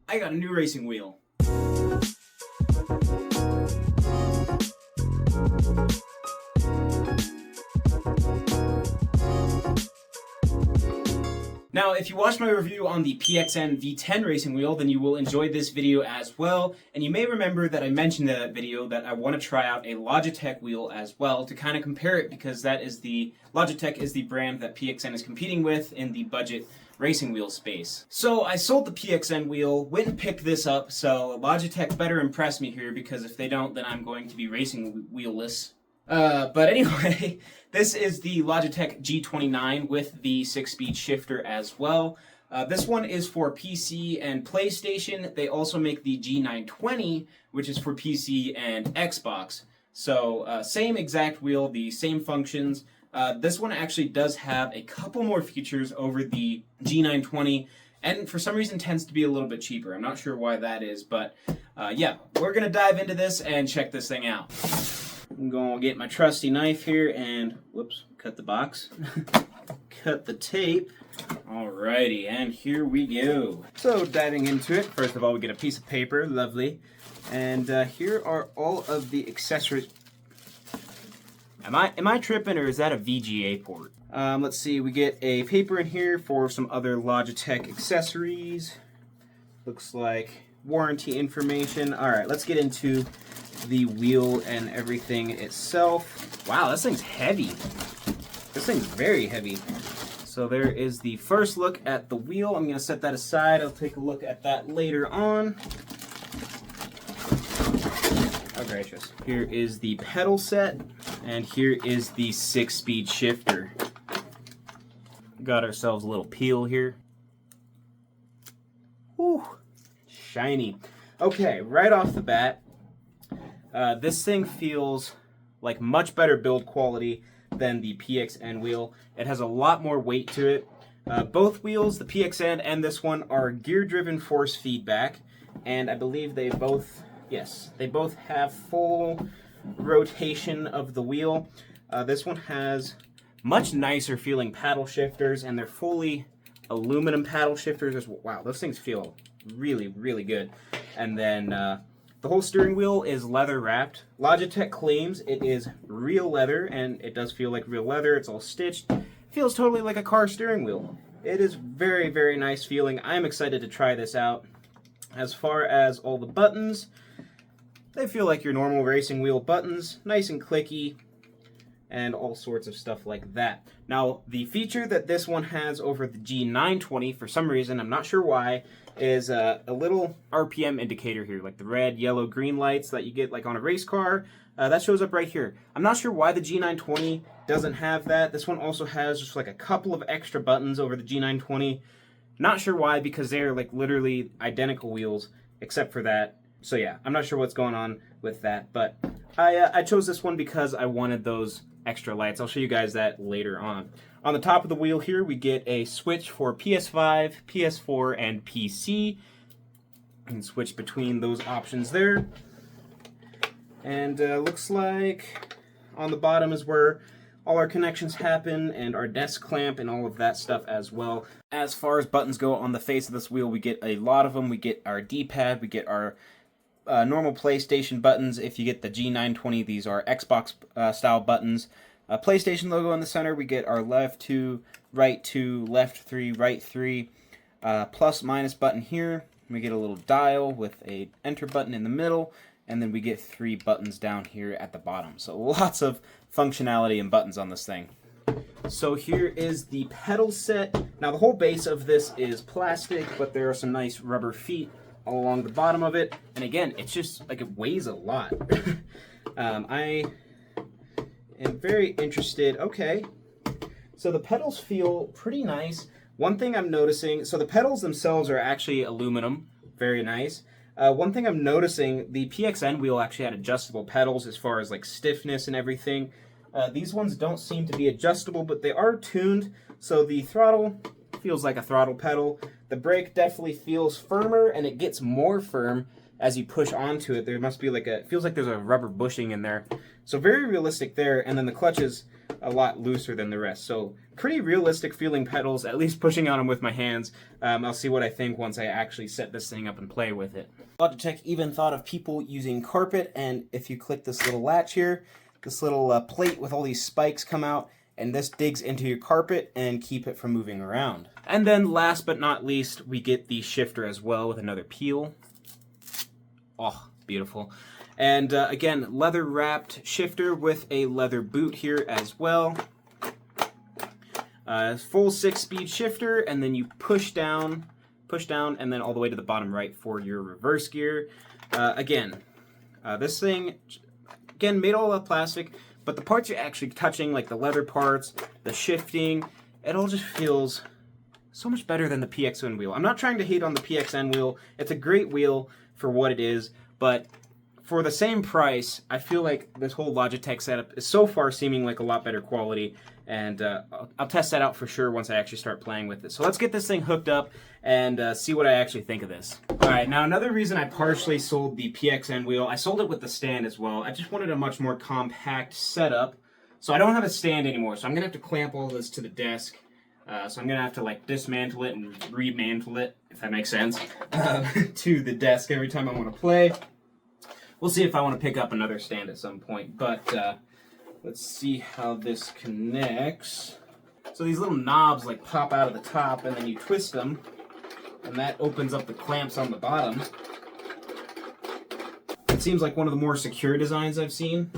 I got a new racing wheel. Now, if you watched my review on the PXN V10 Racing Wheel, then you will enjoy this video as well. And you may remember that I mentioned in that video that I want to try out a Logitech wheel as well to kind of compare it, because Logitech is the brand that PXN is competing with in the budget racing wheel space. So I sold the PXN wheel, went and picked this up, so Logitech better impress me here, because if they don't, then I'm going to be racing wheelless. But anyway, this is the Logitech G29 with the 6-speed shifter as well. This one is for PC and PlayStation. They also make the G920, which is for PC and Xbox. So same exact wheel, the same functions. This one actually does have a couple more features over the G920, and for some reason tends to be a little bit cheaper. I'm not sure why that is, but yeah, we're going to dive into this and check this thing out. I'm going to get my trusty knife here and, whoops, cut the box. Cut the tape. Alrighty, and here we go. So, diving into it, first of all, we get a piece of paper, lovely. And here are all of the accessories. Am I tripping, or is that a VGA port? Let's see, we get a paper in here for some other Logitech accessories. Looks like warranty information. Alright, let's get into the wheel and everything itself. Wow, this thing's heavy. This thing's very heavy. So there is the first look at the wheel. I'm going to set that aside. I'll take a look at that later on. Oh gracious. Here is the pedal set, and here is the 6-speed shifter. Got ourselves a little peel here. Whew, shiny. Okay, right off the bat, this thing feels like much better build quality than the PXN wheel. It has a lot more weight to it. Both wheels, the PXN and this one, are gear-driven force feedback, and I believe they both have full rotation of the wheel. This one has much nicer feeling paddle shifters, and they're fully aluminum paddle shifters as well. Wow, those things feel really, really good. And then the whole steering wheel is leather wrapped. Logitech claims it is real leather, and it does feel like real leather. It's all stitched. Feels totally like a car steering wheel. It is very, very nice feeling. I'm excited to try this out. As far as all the buttons, they feel like your normal racing wheel buttons, nice and clicky, and all sorts of stuff like that. Now, the feature that this one has over the G920, for some reason, I'm not sure why, is a little RPM indicator here, like the red, yellow, green lights that you get like on a race car. That shows up right here. I'm not sure why the G920 doesn't have that. This one also has just like a couple of extra buttons over the G920. Not sure why, because they're like literally identical wheels except for that. So yeah, I'm not sure what's going on with that, but I chose this one because I wanted those extra lights. I'll show you guys that later on. On the top of the wheel here, we get a switch for PS5, PS4, and PC. You can switch between those options there. And looks like on the bottom is where all our connections happen, and our desk clamp and all of that stuff as well. As far as buttons go on the face of this wheel, we get a lot of them. We get our D-pad, we get our normal PlayStation buttons. If you get the G920, these are Xbox style buttons. PlayStation logo in the center. We get our left 2, right 2, left 3, right 3, plus minus button here. We get a little dial with a enter button in the middle, and then we get 3 buttons down here at the bottom. So lots of functionality and buttons on this thing. So here is the pedal set. Now the whole base of this is plastic, but there are some nice rubber feet all along the bottom of it. And again, it's just like it weighs a lot. I am very interested. Okay, so the pedals feel pretty nice. One thing I'm noticing, so the pedals themselves are actually aluminum, very nice. One thing I'm noticing, the PXN wheel actually had adjustable pedals as far as like stiffness and everything. These ones don't seem to be adjustable, but they are tuned, so the throttle feels like a throttle pedal. The brake definitely feels firmer, and it gets more firm as you push onto it. There must be like it feels like there's a rubber bushing in there. So very realistic there. And then the clutches a lot looser than the rest. So pretty realistic feeling pedals, at least pushing on them with my hands. I'll see what I think once I actually set this thing up and play with it. Logitech even thought of people using carpet, and if you click this little latch here, this little plate with all these spikes come out, and this digs into your carpet and keep it from moving around. And then last but not least, we get the shifter as well with another peel. Oh, beautiful. And again, leather wrapped shifter with a leather boot here as well. Full 6-speed shifter, and then you push down, and then all the way to the bottom right for your reverse gear. This thing, again, made all of plastic, but the parts you're actually touching, like the leather parts, the shifting, it all just feels so much better than the PXN wheel. I'm not trying to hate on the PXN wheel. It's a great wheel for what it is, but for the same price, I feel like this whole Logitech setup is so far seeming like a lot better quality, and I'll test that out for sure once I actually start playing with it. So let's get this thing hooked up and see what I actually think of this. Alright, now another reason I partially sold the PXN wheel, I sold it with the stand as well. I just wanted a much more compact setup, so I don't have a stand anymore, so I'm going to have to clamp all this to the desk. So I'm going to have to like dismantle it and remantle it, if that makes sense, to the desk every time I want to play. We'll see if I want to pick up another stand at some point, but let's see how this connects. So these little knobs like pop out of the top, and then you twist them, and that opens up the clamps on the bottom. It seems like one of the more secure designs I've seen.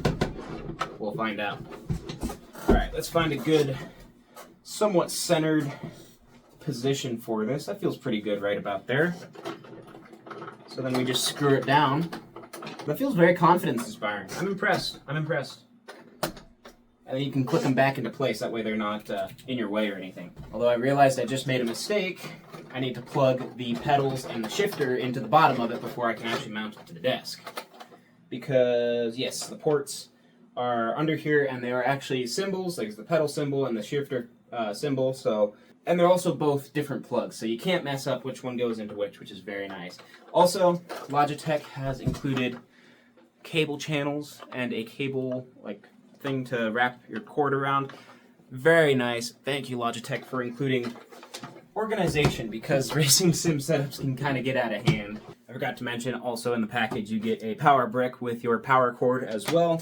We'll find out. Alright, let's find a good, somewhat centered position for this. That feels pretty good right about there. So then we just screw it down. That feels very confidence-inspiring. I'm impressed. I'm impressed. And then you can clip them back into place. That way they're not in your way or anything. Although I realized I just made a mistake. I need to plug the pedals and the shifter into the bottom of it before I can actually mount it to the desk. Because, yes, the ports are under here, and they are actually symbols. Like the pedal symbol and the shifter symbol. And they're also both different plugs, so you can't mess up which one goes into which is very nice. Also, Logitech has included cable channels and a cable thing to wrap your cord around. Very nice. Thank you, Logitech, for including organization, because racing sim setups can kind of get out of hand. I forgot to mention, also in the package you get a power brick with your power cord as well.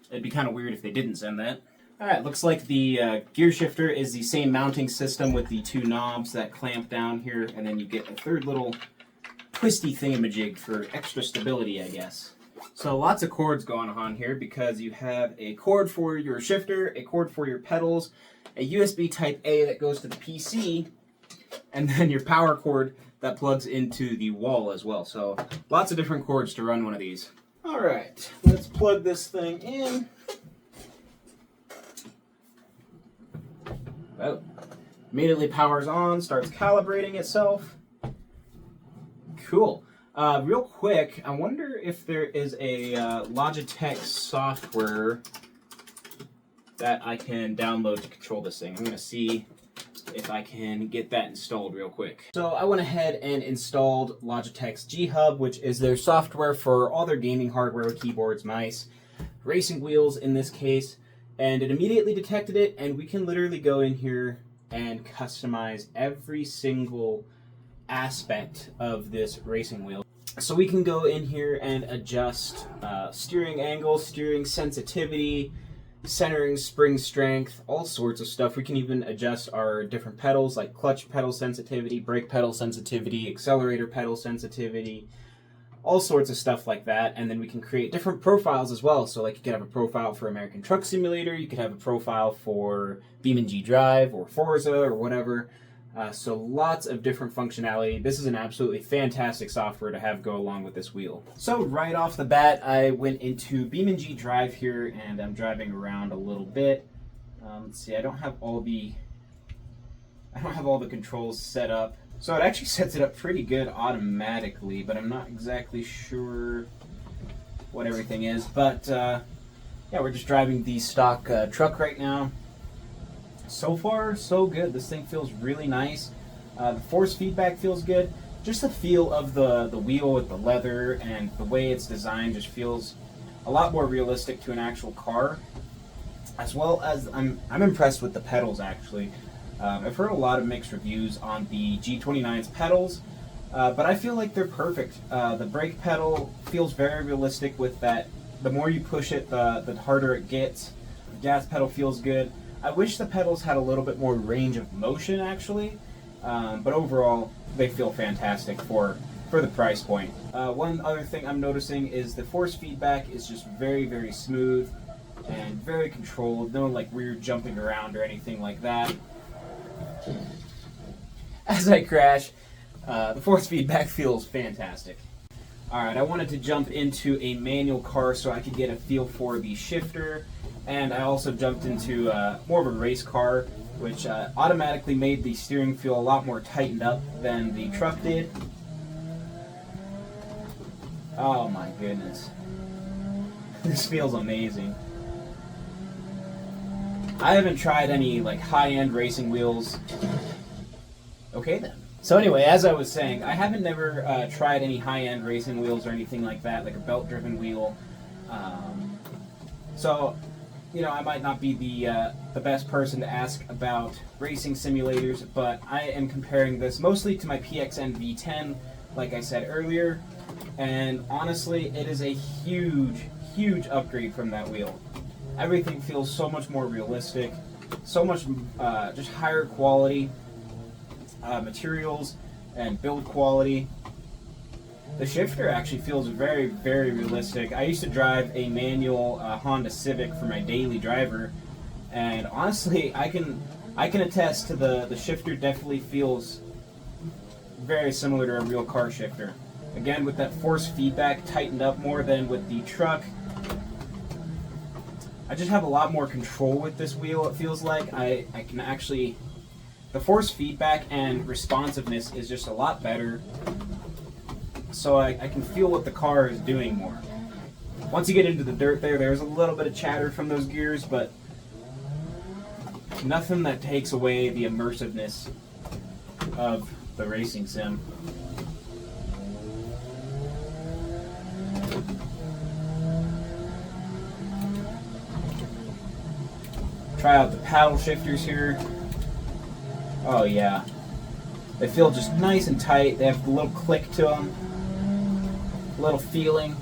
It'd be kind of weird if they didn't send that. Alright, looks like the gear shifter is the same mounting system with the two knobs that clamp down here, and then you get a third little twisty thingamajig for extra stability, I guess. So lots of cords going on here, because you have a cord for your shifter, a cord for your pedals, a USB Type A that goes to the PC, and then your power cord that plugs into the wall as well. So lots of different cords to run one of these. Alright, let's plug this thing in. Oh, immediately powers on, starts calibrating itself. Cool. Real quick, I wonder if there is a Logitech software that I can download to control this thing. I'm going to see if I can get that installed real quick. So I went ahead and installed Logitech's G Hub, which is their software for all their gaming hardware, keyboards, mice, racing wheels in this case. And it immediately detected it, and we can literally go in here and customize every single aspect of this racing wheel. So we can go in here and adjust steering angle, steering sensitivity, centering, spring strength, all sorts of stuff. We can even adjust our different pedals, like clutch pedal sensitivity, brake pedal sensitivity, accelerator pedal sensitivity, all sorts of stuff like that. And then we can create different profiles as well. So like you could have a profile for American Truck Simulator, you could have a profile for BeamNG Drive or Forza or whatever. So lots of different functionality. This is an absolutely fantastic software to have go along with this wheel. So right off the bat, I went into BeamNG Drive here, and I'm driving around a little bit. Let's see, I don't have all the controls set up. So it actually sets it up pretty good automatically, but I'm not exactly sure what everything is. But yeah, we're just driving the stock truck right now. So far, so good. This thing feels really nice. The force feedback feels good. Just the feel of the wheel with the leather and the way it's designed just feels a lot more realistic to an actual car. as well as I'm impressed with the pedals actually. I've heard a lot of mixed reviews on the G29's pedals, but I feel like they're perfect. The brake pedal feels very realistic with that. The more you push it, the harder it gets. The gas pedal feels good. I wish the pedals had a little bit more range of motion actually, but overall they feel fantastic for the price point. One other thing I'm noticing is the force feedback is just very, very smooth and very controlled. No like weird jumping around or anything like that. As I crash, the force feedback feels fantastic. Alright, I wanted to jump into a manual car so I could get a feel for the shifter, and I also jumped into more of a race car, which automatically made the steering feel a lot more tightened up than the truck did. Oh my goodness. This feels amazing. I haven't tried any like high-end racing wheels. Okay then. So anyway, as I was saying, I haven't never tried any high-end racing wheels or anything like that, like a belt-driven wheel. So, you know, I might not be the best person to ask about racing simulators, but I am comparing this mostly to my PXN V10, like I said earlier, and honestly, it is a huge, huge upgrade from that wheel. Everything feels so much more realistic, so much just higher quality materials and build quality. The shifter actually feels very, very realistic. I used to drive a manual Honda Civic for my daily driver, and honestly, I can attest to the shifter definitely feels very similar to a real car shifter. Again, with that force feedback tightened up more than with the truck. I just have a lot more control with this wheel, it feels like. I can actually... The force feedback and responsiveness is just a lot better, so I can feel what the car is doing more. Once you get into the dirt there's a little bit of chatter from those gears, but nothing that takes away the immersiveness of the racing sim. Try out the paddle shifters here. Oh yeah, they feel just nice and tight. They have a little click to them, a little feeling.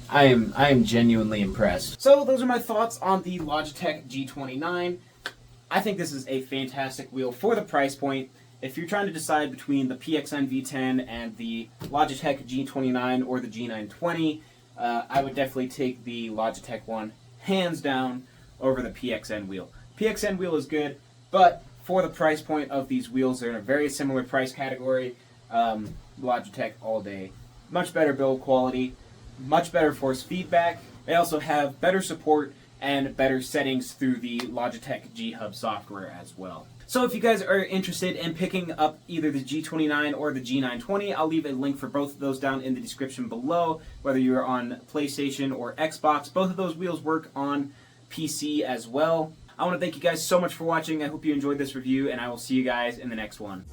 I am genuinely impressed. So those are my thoughts on the Logitech G29. I think this is a fantastic wheel for the price point. If you're trying to decide between the PXN V10 and the Logitech G29 or the G920, I would definitely take the Logitech one, hands down, over the PXN wheel. PXN wheel is good, but for the price point of these wheels, they're in a very similar price category. Logitech all day. Much better build quality, much better force feedback. They also have better support and better settings through the Logitech G Hub software as well. So if you guys are interested in picking up either the G29 or the G920, I'll leave a link for both of those down in the description below. Whether you're on PlayStation or Xbox, both of those wheels work on PC as well. I want to thank you guys so much for watching. I hope you enjoyed this review, and I will see you guys in the next one.